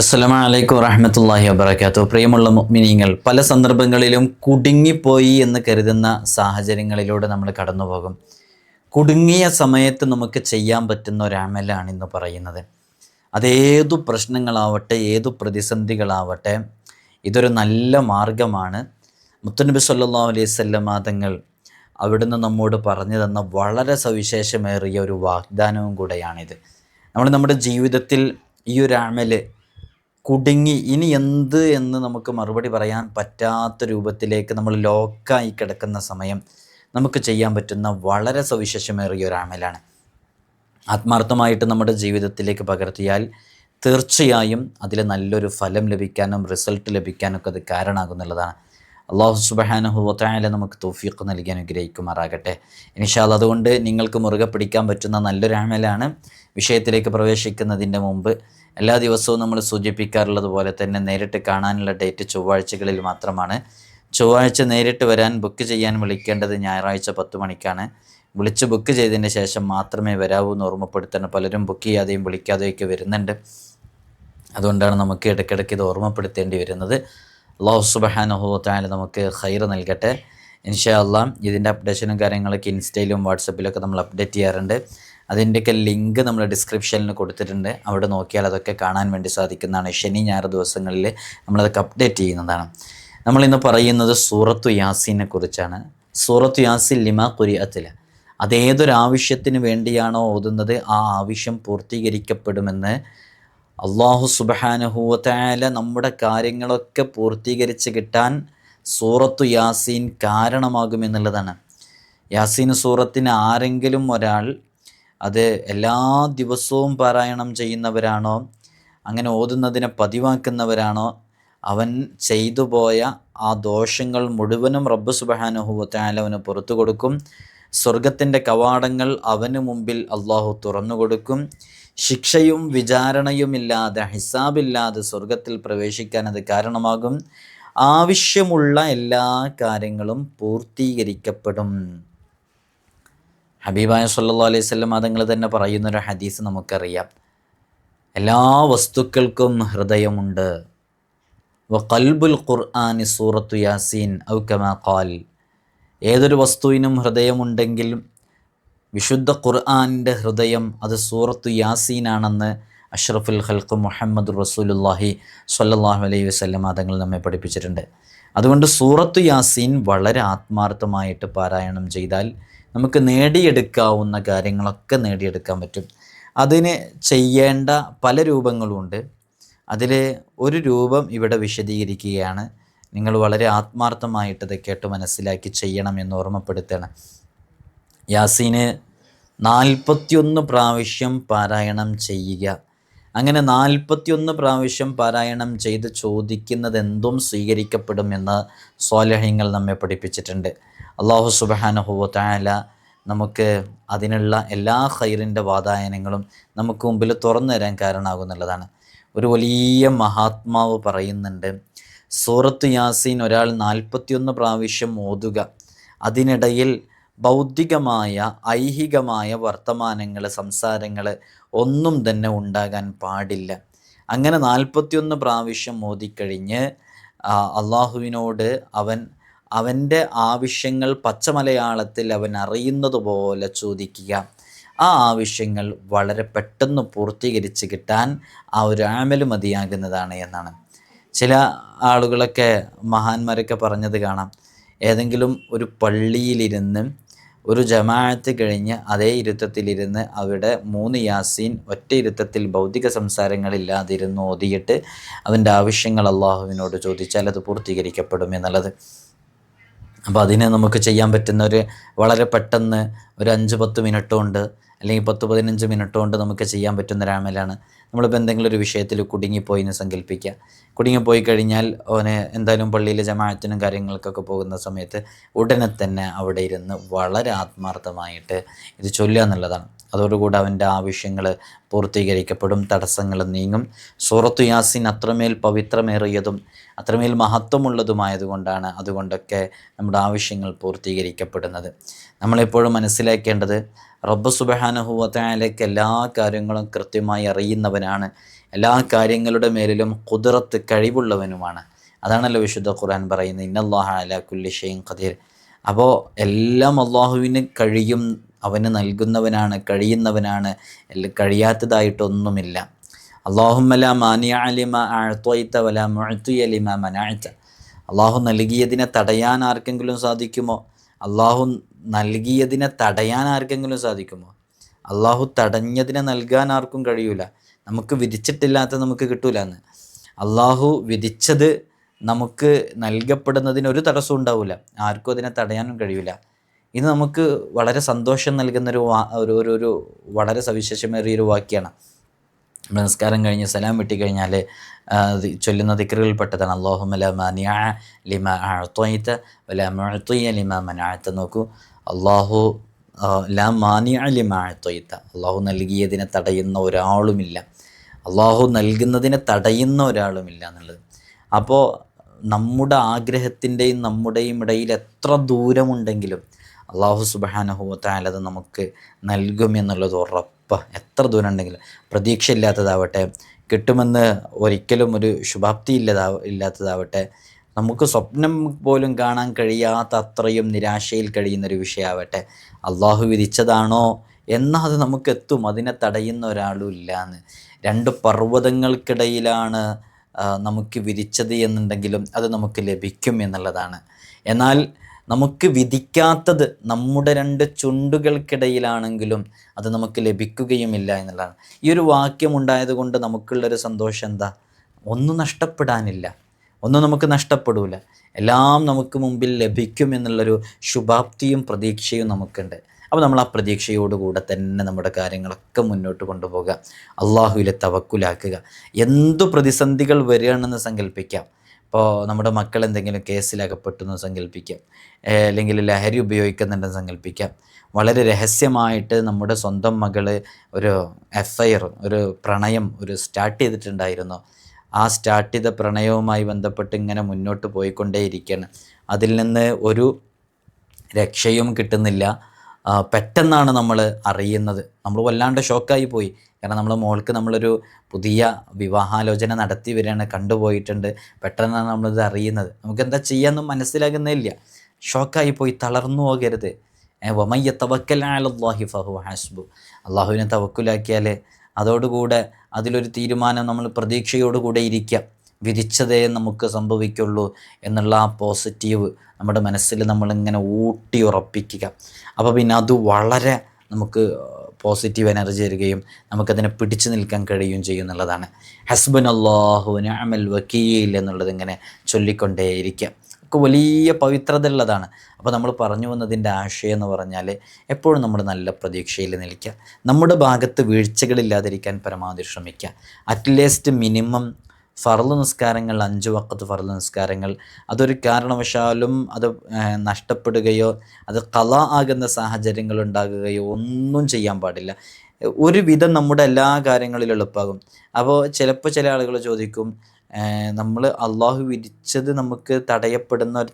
അസ്സലാമു അലൈക്കും വറഹ്മത്തുള്ളാഹി വബറകാതുഹു. പ്രിയമുള്ള മുഅ്മിനീങ്ങൾ, പല സന്ദർഭങ്ങളിലും കുടുങ്ങിപ്പോയി എന്ന് കരുതുന്ന സാഹചര്യങ്ങളിലൂടെ നമ്മൾ കടന്നു പോകും. കുടുങ്ങിയ സമയത്ത് നമുക്ക് ചെയ്യാൻ പറ്റുന്ന ഒരു അമലാണ് ഇന്ന് പറയുന്നത്. അതേതു പ്രശ്നങ്ങളാവട്ടെ, ഏതു പ്രതിസന്ധികളാവട്ടെ, ഇതൊരു നല്ല മാർഗമാണ്. മുത്തുനബി സല്ലല്ലാഹു അലൈഹി വസല്ലമ തങ്ങൾ അവിടുന്ന് നമ്മോട് പറഞ്ഞു തന്ന വളരെ സവിശേഷമേറിയ ഒരു വാഗ്ദാനവും കൂടെയാണിത്. നമ്മൾ നമ്മുടെ ജീവിതത്തിൽ ഈ ഒരു അമല് കുടുങ്ങി ഇനി എന്ത് എന്ന് നമുക്ക് മറുപടി പറയാൻ പറ്റാത്ത രൂപത്തിലേക്ക് നമ്മൾ ലോക്കായി കിടക്കുന്ന സമയം നമുക്ക് ചെയ്യാൻ പറ്റുന്ന വളരെ സവിശേഷമേറിയ ഒരു അമലാണ്. ആത്മാർത്ഥമായിട്ട് നമ്മുടെ ജീവിതത്തിലേക്ക് പകർത്തിയാൽ തീർച്ചയായും അതിൽ നല്ലൊരു ഫലം ലഭിക്കാനും റിസൾട്ട് ലഭിക്കാനൊക്കെ അത് കാരണമാകുന്നുള്ളതാണ്. അല്ലാഹു സുബ്ഹാനഹു വ തആല നമുക്ക് തൗഫീഖ് നൽകി അനുഗ്രഹിക്കുമാറാകട്ടെ ഇൻഷാ അല്ലാഹ്. അതുകൊണ്ട് നിങ്ങൾക്ക് മുറുകെ പിടിക്കാൻ പറ്റുന്ന നല്ലൊരു അമലാണ്. വിഷയത്തിലേക്ക് പ്രവേശിക്കുന്നതിൻ്റെ മുമ്പ് എല്ലാ ദിവസവും നമ്മൾ സൂചിപ്പിക്കാറുള്ളത് പോലെ തന്നെ നേരിട്ട് കാണാനുള്ള ഡേറ്റ് ചൊവ്വാഴ്ചകളിൽ മാത്രമാണ്. ചൊവ്വാഴ്ച നേരിട്ട് വരാൻ ബുക്ക് ചെയ്യാൻ വിളിക്കേണ്ടത് ഞായറാഴ്ച 10 മണിക്കാണ്. വിളിച്ച് ബുക്ക് ചെയ്തതിന് ശേഷം മാത്രമേ വരാവൂ എന്ന് ഓർമ്മപ്പെടുത്തണം. പലരും ബുക്ക് ചെയ്യാതെയും വിളിക്കാതെയൊക്കെ വരുന്നുണ്ട്. അതുകൊണ്ടാണ് നമുക്ക് ഇടയ്ക്കിടയ്ക്ക് ഇത് ഓർമ്മപ്പെടുത്തേണ്ടി വരുന്നത്. അല്ലാഹു സുബ്ഹാനഹു വ തആല നമുക്ക് ഖൈർ നൽകട്ടെ ഇൻഷാ അല്ലാഹ്. ഇതിൻ്റെ അപ്ഡേഷനും കാര്യങ്ങളൊക്കെ ഇൻസ്റ്റയിലും വാട്സപ്പിലൊക്കെ നമ്മൾ അപ്ഡേറ്റ് ചെയ്യാറുണ്ട്. അതിൻ്റെയൊക്കെ ലിങ്ക് നമ്മൾ ഡിസ്ക്രിപ്ഷനിൽ കൊടുത്തിട്ടുണ്ട്. അവിടെ നോക്കിയാൽ അതൊക്കെ കാണാൻ വേണ്ടി സാധിക്കുന്നതാണ്. ശനി ഞായർ ദിവസങ്ങളിൽ നമ്മളതൊക്കെ അപ്ഡേറ്റ് ചെയ്യുന്നതാണ്. നമ്മളിന്ന് പറയുന്നത് സൂറത്തു യാസീനെ കുറിച്ചാണ്. സൂറത്തു യാസീൻ ലിമാ ഖുരിഅത്തില, അതേതൊരാവശ്യത്തിന് വേണ്ടിയാണോ ഓതുന്നത് ആ ആവശ്യം പൂർത്തീകരിക്കപ്പെടുമെന്ന് അല്ലാഹു സുബ്ഹാനഹു വ തആല നമ്മുടെ കാര്യങ്ങളൊക്കെ പൂർത്തീകരിച്ച് കിട്ടാൻ സൂറത്തു യാസീൻ കാരണമാകുമെന്നുള്ളതാണ്. യാസീൻ സൂറത്തിന് ആരെങ്കിലും ഒരാൾ അത് എല്ലാ ദിവസവും പാരായണം ചെയ്യുന്നവരാണോ, അങ്ങനെ ഓതുന്നതിനെ പതിവാക്കുന്നവരാണോ, അവൻ ചെയ്തു പോയ ആ ദോഷങ്ങൾ മുഴുവനും റബ്ബ് സുബ്ഹാനഹു വ തആല അവന് പുറത്തു കൊടുക്കും. സ്വർഗത്തിൻ്റെ കവാടങ്ങൾ അവന് മുമ്പിൽ അള്ളാഹു തുറന്നു കൊടുക്കും. ശിക്ഷയും വിചാരണയുമില്ലാതെ, ഹിസാബില്ലാതെ സ്വർഗത്തിൽ പ്രവേശിക്കാൻ അത് കാരണമാകും. ആവശ്യമുള്ള എല്ലാ കാര്യങ്ങളും പൂർത്തീകരിക്കപ്പെടും. ഹബീബായ സല്ലല്ലാഹു അലൈഹി വസല്ലം തങ്ങൾ തന്നെ പറയുന്നൊരു ഹദീസ് നമുക്കറിയാം. എല്ലാ വസ്തുക്കൾക്കും ഹൃദയമുണ്ട്. വഖൽബുൽ ഖുർആനി സൂറത്തു യാസീൻ ഔ കമാ ഖാൽ. ഏതൊരു വസ്തുവിനും ഹൃദയമുണ്ടെങ്കിൽ വിശുദ്ധ ഖുർആനിൻ്റെ ഹൃദയം അത് സൂറത്തു യാസീനാണെന്ന് അഷ്റഫുൽ ഖൽഖ് മുഹമ്മദ് റസൂലുള്ളാഹി സ്വല്ലല്ലാഹു അലൈഹി വസല്ലം തങ്ങൾ നമ്മെ പഠിപ്പിച്ചിട്ടുണ്ട്. അതുകൊണ്ട് സൂറത്തു യാസീൻ വളരെ ആത്മാർത്ഥമായിട്ട് പാരായണം ചെയ്താൽ നമുക്ക് നേടിയെടുക്കാവുന്ന കാര്യങ്ങളൊക്കെ നേടിയെടുക്കാൻ പറ്റും. അതിന് ചെയ്യേണ്ട പല രൂപങ്ങളുമുണ്ട്. അതിൽ ഒരു രൂപം ഇവിടെ വിശദീകരിക്കുകയാണ്. നിങ്ങൾ വളരെ ആത്മാർത്ഥമായിട്ടത് കേട്ട് മനസ്സിലാക്കി ചെയ്യണം എന്ന് ഓർമ്മപ്പെടുത്തണം. യാസീന് 41 പ്രാവശ്യം പാരായണം ചെയ്യുക. അങ്ങനെ 41 പ്രാവശ്യം പാരായണം ചെയ്ത് ചോദിക്കുന്നത് എന്തും സ്വീകരിക്കപ്പെടുമെന്ന് സ്വാലിഹീങ്ങൾ നമ്മെ പഠിപ്പിച്ചിട്ടുണ്ട്. അല്ലാഹു സുബ്ഹാനഹു വ തആല നമുക്ക് അതിനുള്ള എല്ലാ ഖൈറിൻ്റെ വാതായനങ്ങളും നമുക്ക് മുമ്പിൽ തുറന്നു തരാൻ കാരണമാകുന്നുള്ളതാണ്. ഒരു വലിയ മഹാത്മാവ് പറയുന്നുണ്ട്, സൂറത്ത് യാസീൻ ഒരാൾ 41 പ്രാവശ്യം ഓതുക, അതിനിടയിൽ ഭൗതികമായ ഐഹികമായ വർത്തമാനങ്ങൾ, സംസാരങ്ങൾ ഒന്നും തന്നെ ഉണ്ടാകാൻ പാടില്ല. അങ്ങനെ 41 പ്രാവശ്യം ഓതിക്കഴിഞ്ഞ് അള്ളാഹുവിനോട് അവൻ്റെ ആവശ്യങ്ങൾ പച്ചമലയാളത്തിൽ അവൻ അറിയുന്നത് പോലെ ചോദിക്കുക. ആ ആവശ്യങ്ങൾ വളരെ പെട്ടെന്ന് പൂർത്തീകരിച്ച് കിട്ടാൻ ആ ഒരു അമൽ മതിയാകുന്നതാണ് എന്നാണ്. ചില ആളുകളൊക്കെ, മഹാന്മാരൊക്കെ പറഞ്ഞത് കാണാം, ഏതെങ്കിലും ഒരു പള്ളിയിലിരുന്ന് ഒരു ജമാഅത്ത് കഴിഞ്ഞ് അതേ ഇരുത്തത്തിലിരുന്ന് അവിടെ 3 യാസീൻ ഒറ്റ ഇരുത്തത്തിൽ ഭൗതിക സംസാരങ്ങളില്ലാതിരുന്ന് ഓതിയിട്ട് അവൻ്റെ ആവശ്യങ്ങൾ അള്ളാഹുവിനോട് ചോദിച്ചാൽ അത് പൂർത്തീകരിക്കപ്പെടും എന്നുള്ളത്. അപ്പോൾ അതിന് നമുക്ക് ചെയ്യാൻ പറ്റുന്ന വളരെ പെട്ടെന്ന് ഒരു 5-10 മിനിറ്റ് കൊണ്ട് അല്ലെങ്കിൽ 10-15 മിനിറ്റ് കൊണ്ട് നമുക്ക് ചെയ്യാൻ പറ്റുന്നൊരു അമലാണ്. നമ്മളിപ്പോൾ എന്തെങ്കിലും ഒരു വിഷയത്തിൽ കുടുങ്ങിപ്പോയി എന്ന് സങ്കല്പിക്കുക. കുടുങ്ങിപ്പോയി കഴിഞ്ഞാൽ അവന് എന്തായാലും പള്ളിയിലെ ജമാഅത്തിനും കാര്യങ്ങൾക്കൊക്കെ പോകുന്ന സമയത്ത് ഉടനെ തന്നെ അവിടെ ഇരുന്ന് വളരെ ആത്മാർത്ഥമായിട്ട് ഇത് ചൊല്ലുക എന്നുള്ളതാണ്. അതോടുകൂടി അവൻ്റെ ആവശ്യങ്ങൾ പൂർത്തീകരിക്കപ്പെടും, തടസ്സങ്ങൾ നീങ്ങും. സൂറത്തു യാസീൻ അത്രമേൽ പവിത്രമേറിയതും അത്രമേൽ മഹത്വമുള്ളതുമായതുകൊണ്ടാണ് അതുകൊണ്ടൊക്കെ നമ്മുടെ ആവശ്യങ്ങൾ പൂർത്തീകരിക്കപ്പെടുന്നത്. നമ്മളെപ്പോഴും മനസ്സിലാക്കേണ്ടത്, റബ്ബ് സുബ്ഹാനഹു വ തആലയ്ക്ക് എല്ലാ കാര്യങ്ങളും കൃത്യമായി അറിയുന്നവനാണ്. എല്ലാ കാര്യങ്ങളുടെ മേലിലും ഖുദ്റത്ത് കഴിവുള്ളവനുമാണ്. അതാണല്ലോ വിശുദ്ധ ഖുർആൻ പറയുന്നത്, ഇന്നല്ലാഹ അലാ കുല്ലി ഷൈഇൻ ഖദീർ. അപ്പോൾ എല്ലാം അള്ളാഹുവിന് കഴിയും, അവന് നൽകുന്നവനാണ്, കഴിയുന്നവനാണ്, കഴിയാത്തതായിട്ടൊന്നുമില്ല. അല്ലാഹുമ്മ ലാ മാനിഅ ലിമാ അഅ്തൈത വലാ മുഅ്തിയ ലിമാ മനഅ്ത. അള്ളാഹു നൽകിയതിനെ തടയാൻ ആർക്കെങ്കിലും സാധിക്കുമോ? അള്ളാഹു നൽകിയതിനെ തടയാൻ ആർക്കെങ്കിലും സാധിക്കുമോ? അള്ളാഹു തടഞ്ഞതിനെ നൽകാൻ ആർക്കും കഴിയൂല. നമുക്ക് വിധിച്ചിട്ടില്ലാത്ത നമുക്ക് കിട്ടൂല എന്ന്. അള്ളാഹു വിധിച്ചത് നമുക്ക് നൽകപ്പെടുന്നതിന് ഒരു തടസ്സവും ഉണ്ടാവില്ല, ആർക്കും അതിനെ തടയാനും കഴിയില്ല. ഇത് നമുക്ക് വളരെ സന്തോഷം നൽകുന്നൊരു ഒരു വളരെ സവിശേഷമേറിയൊരു വാക്യമാണ്. നമസ്കാരം കഴിഞ്ഞ് സലാം വെട്ടിക്കഴിഞ്ഞാൽ ചൊല്ലുന്ന ദിക്റുകളിൽപ്പെട്ടതാണ് അല്ലാഹുമ്മ ലാ മാനിഅ ലിമാ അഅ്തൈത വലാ മുഅ്തിയ ലിമാ മനഅ്ത. നോക്കൂ, അല്ലാഹു ലാ മാനിഅ ലിമാ അഅ്തൈത, അല്ലാഹു നൽകിയതിനെ തടയുന്ന ഒരാളുമില്ല, അല്ലാഹു നൽകുന്നതിനെ തടയുന്ന ഒരാളുമില്ല എന്നുള്ളത്. അപ്പോൾ നമ്മുടെ ആഗ്രഹത്തിൻ്റെയും നമ്മുടെയും ഇടയിൽ എത്ര ദൂരമുണ്ടെങ്കിലും അല്ലാഹു സുബ്ഹാനഹു വ തആല അത് നമുക്ക് നൽകും എന്നുള്ളത് ഉറപ്പാണ്. എത്ര ദൂരം ഉണ്ടെങ്കിലും, പ്രതീക്ഷയില്ലാത്തതാവട്ടെ, കിട്ടുമെന്ന് ഒരിക്കലും ഒരു ശുഭാപ്തി ഇല്ലാത്തതാവട്ടെ, നമുക്ക് സ്വപ്നം പോലും കാണാൻ കഴിയാത്ത അത്രയും നിരാശയിൽ കഴിയുന്നൊരു വിഷയമാവട്ടെ, അള്ളാഹു വിധിച്ചതാണോ എന്നാൽ അത് നമുക്കെത്തും, അതിനെ തടയുന്ന ഒരാളും ഇല്ലയെന്ന്. രണ്ട് പർവ്വതങ്ങൾക്കിടയിലാണ് നമുക്ക് വിധിച്ചത് എന്നുണ്ടെങ്കിലും അത് നമുക്ക് ലഭിക്കും എന്നുള്ളതാണ്. എന്നാൽ നമുക്ക് വിധിക്കാത്തത് നമ്മുടെ രണ്ട് ചുണ്ടുകൾക്കിടയിലാണെങ്കിലും അത് നമുക്ക് ലഭിക്കുകയുമില്ല എന്നുള്ളതാണ്. ഈ ഒരു വാക്യം ഉണ്ടായത് കൊണ്ട് നമുക്കുള്ളൊരു സന്തോഷം എന്താ? ഒന്നും നഷ്ടപ്പെടാനില്ല, ഒന്നും നമുക്ക് നഷ്ടപ്പെടില്ല, എല്ലാം നമുക്ക് മുമ്പിൽ ലഭിക്കും എന്നുള്ളൊരു ശുഭാപ്തിയും പ്രതീക്ഷയും നമുക്കുണ്ട്. അപ്പോൾ നമ്മൾ ആ പ്രതീക്ഷയോടുകൂടെ തന്നെ നമ്മുടെ കാര്യങ്ങളൊക്കെ മുന്നോട്ട് കൊണ്ടുപോകുക, അള്ളാഹുവിലെ തവക്കുലാക്കുക. എന്തു പ്രതിസന്ധികൾ വരികയാണെന്ന് സങ്കല്പിക്കാം. ഇപ്പോൾ നമ്മുടെ മക്കൾ എന്തെങ്കിലും കേസിലകപ്പെട്ടു എന്ന് സങ്കല്പിക്കാം, അല്ലെങ്കിൽ ലഹരി ഉപയോഗിക്കുന്നുണ്ടെന്ന് സങ്കല്പിക്കാം. വളരെ രഹസ്യമായിട്ട് നമ്മുടെ സ്വന്തം മകൾ ഒരു അഫയർ, ഒരു പ്രണയം സ്റ്റാർട്ട് ചെയ്തിട്ടുണ്ടായിരുന്നു. ആ സ്റ്റാർട്ട് ചെയ്ത പ്രണയവുമായി ബന്ധപ്പെട്ട് ഇങ്ങനെ മുന്നോട്ട് പോയിക്കൊണ്ടേയിരിക്കുകയാണ്. അതിൽ നിന്ന് ഒരു രക്ഷയും കിട്ടുന്നില്ല. പെട്ടെന്നാണ് നമ്മൾ അറിയുന്നത്. നമ്മൾ വല്ലാണ്ട് ഷോക്കായി പോയി. കാരണം നമ്മളെ മോൾക്ക് നമ്മളൊരു പുതിയ വിവാഹാലോചന നടത്തി വരികയാണ്, കണ്ടുപോയിട്ടുണ്ട്. പെട്ടെന്നാണ് നമ്മളിത് അറിയുന്നത്. നമുക്കെന്താ ചെയ്യാമെന്നും മനസ്സിലാകുന്നില്ല. ഷോക്കായി പോയി. തളർന്നു പോകരുത്. വമൻ യതവക്കൽ അലല്ലാഹി ഫഹുവ ഹസ്ബു. അള്ളാഹുവിനെ തവക്കുലാക്കിയാൽ അതോടുകൂടെ അതിലൊരു തീരുമാനം നമ്മൾ പ്രതീക്ഷയോടുകൂടെ ഇരിക്കുക. വിധിച്ചതേ നമുക്ക് സംഭവിക്കുള്ളൂ എന്നുള്ള ആ പോസിറ്റീവ് നമ്മുടെ മനസ്സിൽ നമ്മളിങ്ങനെ ഊട്ടി ഉറപ്പിക്കുക. അപ്പോൾ പിന്നെ അത് വളരെ നമുക്ക് പോസിറ്റീവ് എനർജി തരികയും നമുക്കതിനെ പിടിച്ചു നിൽക്കാൻ കഴിയുകയും ചെയ്യും എന്നുള്ളതാണ്. ഹസ്ബുനല്ലാഹു നിഅമൽ വക്കീൽ എന്നുള്ളത് ഇങ്ങനെ ചൊല്ലിക്കൊണ്ടേയിരിക്കുക ഒക്കെ വലിയ പവിത്രത ഉള്ളതാണ്. അപ്പോൾ നമ്മൾ പറഞ്ഞു വന്നതിൻ്റെ ആശയം എന്ന് പറഞ്ഞാൽ എപ്പോഴും നമ്മൾ നല്ല പ്രതീക്ഷയിൽ നിൽക്കുക, നമ്മുടെ ഭാഗത്ത് വീഴ്ചകളില്ലാതിരിക്കാൻ പരമാവധി ശ്രമിക്കുക. അറ്റ്ലീസ്റ്റ് മിനിമം ഫർള് നിസ്കാരങ്ങൾ, 5 വഖത്ത് ഫർള് നിസ്കാരങ്ങൾ, അതൊരു കാരണവശാലും അത് നഷ്ടപ്പെടുകയോ അത് ഖളാ ആകുന്ന സാഹചര്യങ്ങൾ ഉണ്ടാകുകയോ ഒന്നും ചെയ്യാൻ പാടില്ല. ഒരുവിധം നമ്മുടെ എല്ലാ കാര്യങ്ങളിലും എളുപ്പമാകും. അപ്പോൾ ചിലപ്പോൾ ചില ആളുകൾ ചോദിക്കും, നമ്മൾ അള്ളാഹു വിധിച്ചത് നമുക്ക്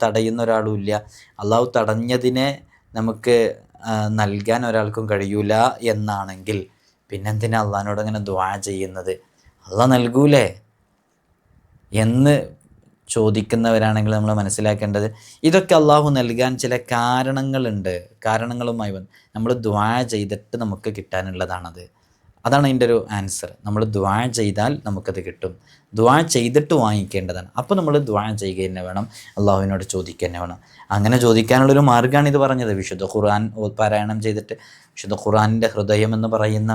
തടയുന്ന ഒരാളും ഇല്ല, അള്ളാഹു തടഞ്ഞതിനെ നമുക്ക് നൽകാൻ ഒരാൾക്കും കഴിയൂല എന്നാണെങ്കിൽ പിന്നെന്തിനാ അള്ളാഹിനോട് അങ്ങനെ ദുആ ചെയ്യുന്നത്? അള്ളാഹ് നൽകൂലേ എന്ന് ചോദിക്കുന്നവരാണെങ്കിൽ നമ്മൾ മനസ്സിലാക്കേണ്ടത് ഇതൊക്കെ അള്ളാഹു നൽകാൻ ചില കാരണങ്ങളുണ്ട്. കാരണങ്ങളുമായി നമ്മൾ ദുആ ചെയ്തിട്ട് നമുക്ക് കിട്ടാനുള്ളതാണത്. അതാണ് അതിൻ്റെ ഒരു ആൻസർ. നമ്മൾ ദുആ ചെയ്താൽ നമുക്കത് കിട്ടും. ദുആ ചെയ്തിട്ട് വാങ്ങിക്കേണ്ടതാണ്. അപ്പോൾ നമ്മൾ ദുആ ചെയ്യുക തന്നെ വേണം, അള്ളാഹുവിനോട് ചോദിക്കുക തന്നെ വേണം. അങ്ങനെ ചോദിക്കാനുള്ളൊരു മാർഗ്ഗമാണ് ഇത് പറഞ്ഞത്. വിശുദ്ധ ഖുർആൻ പാരായണം ചെയ്തിട്ട്, വിശുദ്ധ ഖുർആനിൻ്റെ ഹൃദയം എന്ന് പറയുന്ന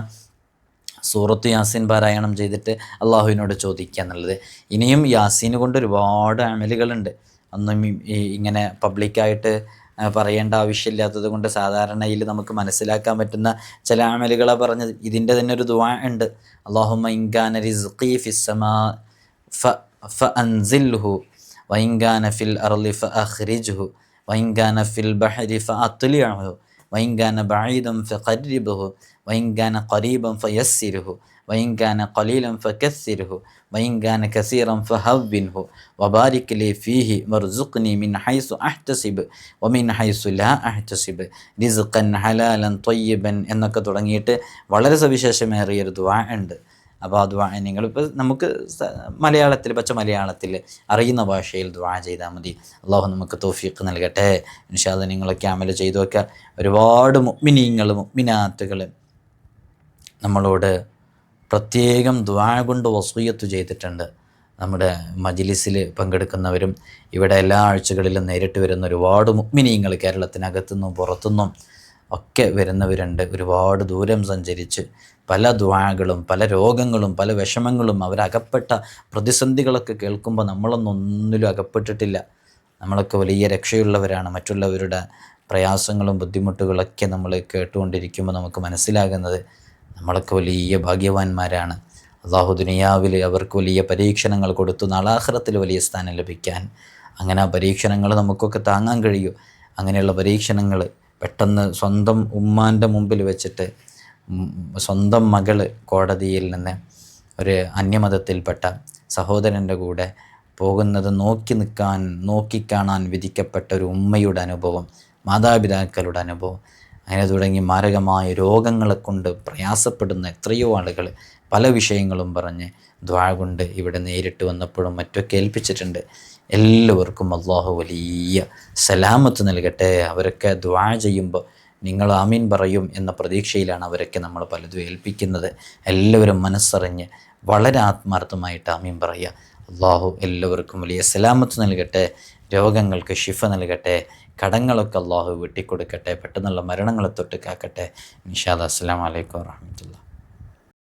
സൂറത്ത് യാസീൻ പാരായണം ചെയ്തിട്ട് അള്ളാഹുവിനോട് ചോദിക്കുക എന്നുള്ളത്. ഇനിയും യാസീൻ കൊണ്ട് ഒരുപാട് അമലുകളുണ്ട്. ഒന്നും ഇങ്ങനെ പബ്ലിക്കായിട്ട് പറയേണ്ട ആവശ്യമില്ലാത്തത് കൊണ്ട് സാധാരണയിൽ നമുക്ക് മനസ്സിലാക്കാൻ പറ്റുന്ന ചില അമലുകളാണ് പറഞ്ഞത്. ഇതിൻ്റെ തന്നെ ഒരു ദുആ ഉണ്ട്. അല്ലാഹുമ്മ ഇൻകാന റിസ്ഖി ഫിസ്സമാ ഫഅൻസിൽഹു വഇൻകാന ഫിൽ അർളി ഫഅഖ്രിജ്ഹു വഇൻകാന ഫിൽ ബഹരി ഫഅത്ലിഅഹു വഇൻകാന ബഈദൻ ഫഖർരിബ്ഹു വഇൻകാന ഖരീബൻ ഫയസ്സിർഹു വഇൻകാന ഖലീലൻ ഫകസ്സിർഹു വഇൻകാന കസീറൻ ഫഹവ്വിൻഹു വബാരിക് ലി ഫീഹി വർസുഖ്നി മിൻ ഹൈസു അഹ്തസിബ് വമിൻ ഹൈസു ലാ അഹ്തസിബ് റിസ്ഖൻ ഹലാലൻ ത്വയ്യിബൻ എന്നൊക്കെ തുടങ്ങിയിട്ട് വളരെ സവിശേഷമേറിയൊരു ദുആ ഉണ്ട്. അപ്പോൾ ആ ദുആ നിങ്ങളിപ്പോൾ നമുക്ക് മലയാളത്തിൽ പച്ച മലയാളത്തിൽ അറിയുന്ന ഭാഷയിൽ ദുആ ചെയ്താൽ മതി. അള്ളാഹു നമുക്ക് തൗഫീഖ് നൽകട്ടെ. ഇൻഷാ അല്ലാഹ് നിങ്ങളൊക്കെ അമൽ ചെയ്തു വെക്കുക. ഒരുപാട് മുഅ്മിനീങ്ങൾ മുഅ്മിനാത്തുകൾ നമ്മളോട് പ്രത്യേകം ദുആ കൊണ്ട് വസിയ്യത്ത് ചെയ്തിട്ടുണ്ട്. നമ്മുടെ മജ്ലിസിൽ പങ്കെടുക്കുന്നവരും ഇവിടെ എല്ലാ ആഴ്ചകളിലും നേരിട്ട് വരുന്ന ഒരുപാട് മുഅ്മിനീങ്ങൾ കേരളത്തിനകത്തുനിന്നും പുറത്തുനിന്നും ഒക്കെ വരുന്നവരുണ്ട്. ഒരുപാട് ദൂരം സഞ്ചരിച്ച് പല ദുആകളും പല രോഗങ്ങളും പല വിഷമങ്ങളും അവരകപ്പെട്ട പ്രതിസന്ധികളൊക്കെ കേൾക്കുമ്പോൾ നമ്മളൊന്നും അകപ്പെട്ടിട്ടില്ല. നമ്മളൊക്കെ വലിയ രക്ഷയുള്ളവരാണ്. മറ്റുള്ളവരുടെ പ്രയാസങ്ങളും ബുദ്ധിമുട്ടുകളൊക്കെ നമ്മൾ കേട്ടുകൊണ്ടിരിക്കുമ്പോൾ നമുക്ക് മനസ്സിലാകുന്നത് നമ്മളൊക്കെ വലിയ ഭാഗ്യവാന്മാരാണ്. അള്ളാഹു ദുനിയാവിൽ അവർക്ക് വലിയ പരീക്ഷണങ്ങൾ കൊടുത്തു, നാളെ ആഖിറത്തിൽ വലിയ സ്ഥാനം ലഭിക്കാൻ. അങ്ങനെ ആ പരീക്ഷണങ്ങൾ നമുക്കൊക്കെ താങ്ങാൻ കഴിയും. അങ്ങനെയുള്ള പരീക്ഷണങ്ങൾ പെട്ടെന്ന് സ്വന്തം ഉമ്മാൻ്റെ മുമ്പിൽ വെച്ചിട്ട് സ്വന്തം മകൾ കോടതിയിൽ നിന്ന് ഒരു അന്യമതത്തിൽപ്പെട്ട സഹോദരൻ്റെ കൂടെ പോകുന്നത് നോക്കിക്കാണാൻ വിധിക്കപ്പെട്ട ഒരു ഉമ്മയുടെ അനുഭവം, മാതാപിതാക്കളുടെ അനുഭവം, അങ്ങനെ തുടങ്ങി മാരകമായ രോഗങ്ങളെ കൊണ്ട് പ്രയാസപ്പെടുന്ന എത്രയോ ആളുകൾ പല വിഷയങ്ങളും പറഞ്ഞ് ദുആ കൊണ്ട് ഇവിടെ നേരിട്ട് വന്നപ്പോഴും മറ്റൊക്കെ ഏൽപ്പിച്ചിട്ടുണ്ട്. എല്ലാവർക്കും അള്ളാഹു വലിയ സലാമത്ത് നൽകട്ടെ. അവരൊക്കെ ദുആ ചെയ്യുമ്പോൾ നിങ്ങൾ ആമീൻ പറയും എന്ന പ്രതീക്ഷയിലാണ് അവരൊക്കെ നമ്മൾ പലതും ഏൽപ്പിക്കുന്നത്. എല്ലാവരും മനസ്സറിഞ്ഞ് വളരെ ആത്മാർത്ഥമായിട്ട് ആമീൻ പറയുക. അള്ളാഹു എല്ലാവർക്കും വലിയ സലാമത്ത് നൽകട്ടെ. രോഗങ്ങൾക്ക് ശിഫ നൽകട്ടെ. കടങ്ങളൊക്കെ അള്ളാഹു വെട്ടിക്കൊടുക്കട്ടെ. പെട്ടെന്നുള്ള മരണങ്ങളെ തൊട്ട് കാക്കട്ടെ. ഇൻഷാ അല്ലാഹ്. അസ്സലാമു അലൈക്കും വറഹ്മത്തുള്ളാഹി.